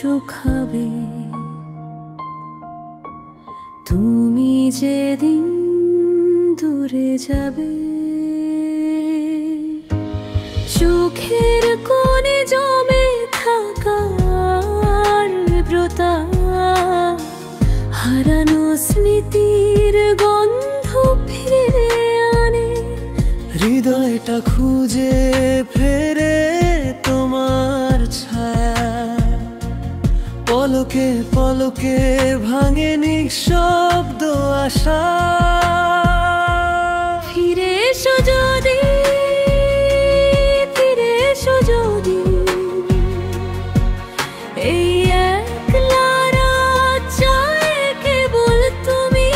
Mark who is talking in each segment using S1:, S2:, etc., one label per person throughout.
S1: শুকাবে। তুমি যেদিন দূরে যাবে, চোখের কোণে জমে থাকা আর্দ্রতা, হারানো স্মৃতির গন্ধ ফিরে আনে।
S2: হৃদয়টা খুঁজে ফেরে তোমার ছায়া, পলকে পলকে ভাঙে নিঃশব্দ আশা।
S1: ফিরে এসো যদি, ফিরে এসো যদি, এই একলা রাত চায় কেবল তুমি।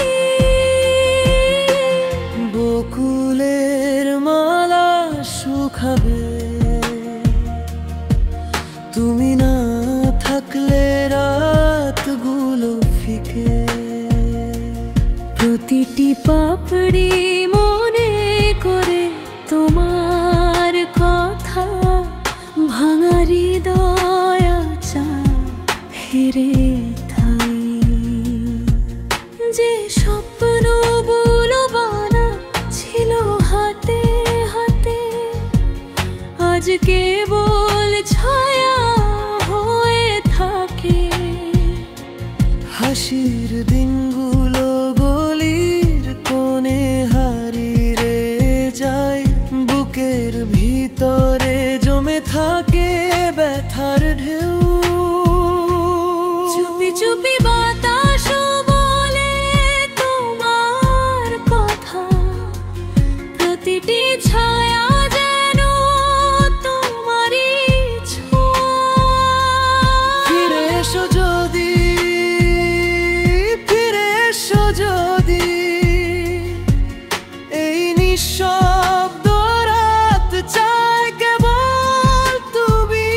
S2: বকুলের মালা শুকাবে, তুমি না থাকলে রাতগুলো ফিকে।
S1: প্রতিটি পাপড়ি মনে করে তোমার কথা, ভাঙা হৃদয় চায় ফিরে থাই। যে স্বপ্নগুলো বানা ছিল হাতে হাতে, আজ কেবল ছায়া হয়ে থাকে।
S2: হাসির দিনগুলো গলির কোণে হারিয়ে যায়, বুকের ভিতরে জমে থাকে ব্যথার ঢেউ।
S1: চুপি চুপি বাতাস বলে তোমার কথা, প্রতিটি ছায়া যেন তোমারই ছোঁয়া।
S2: ফিরে এসো যদি, ফিরে এসো যদি, এই নিঃশব্দ রাত চায় কেবল তুমি।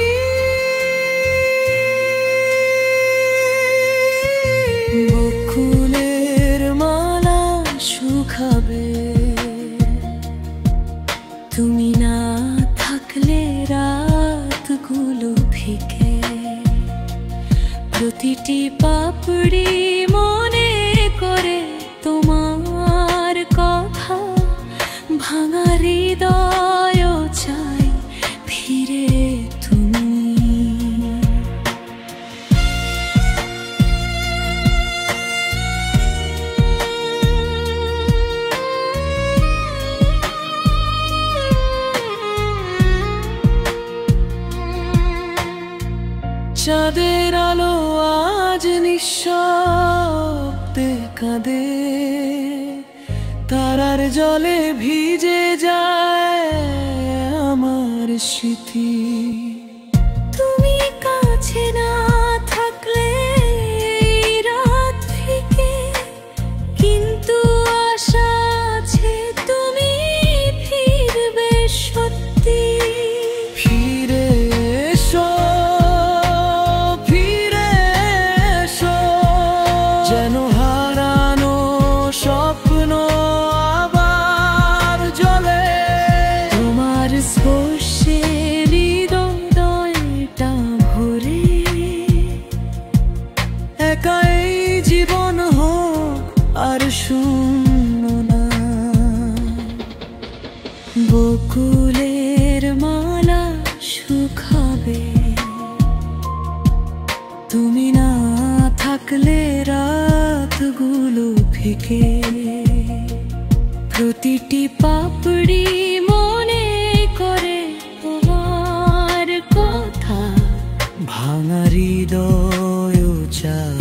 S1: বকুলের মালা শুকাবে, তুমি না থাকলে রাতগুলো ফিকে। প্রতিটি পাপড়ি মনে করে তোমার কথা, ভাঙা হৃদয় চাই ফিরে তুমি।
S2: চাঁদের আলো আজ নিঃশব্দে কাঁদে, তারার জলে ভিজে যায় আমার স্মৃতি।
S1: তুমি কাছে না থাকলে এই রাত ফিকে, কিন্তু আশা আছে তুমি ফিরবে সত্যি।
S2: ফিরে এসো, ফিরে এসো, যেন হারানো স্বপ্ন আবার জ্বলে।
S1: তোমার স্পর্শে হৃদয়টা ভরে,
S2: একা এই জীবন হোক আর শূন্য না।
S1: বকুলের মালা শুকাবে, তুমি না থাকলে রাতগুলো ফিকে। প্রতিটি পাপড়ি মনে করে তোমার কথা,
S2: ভাঙা হৃদয় চায়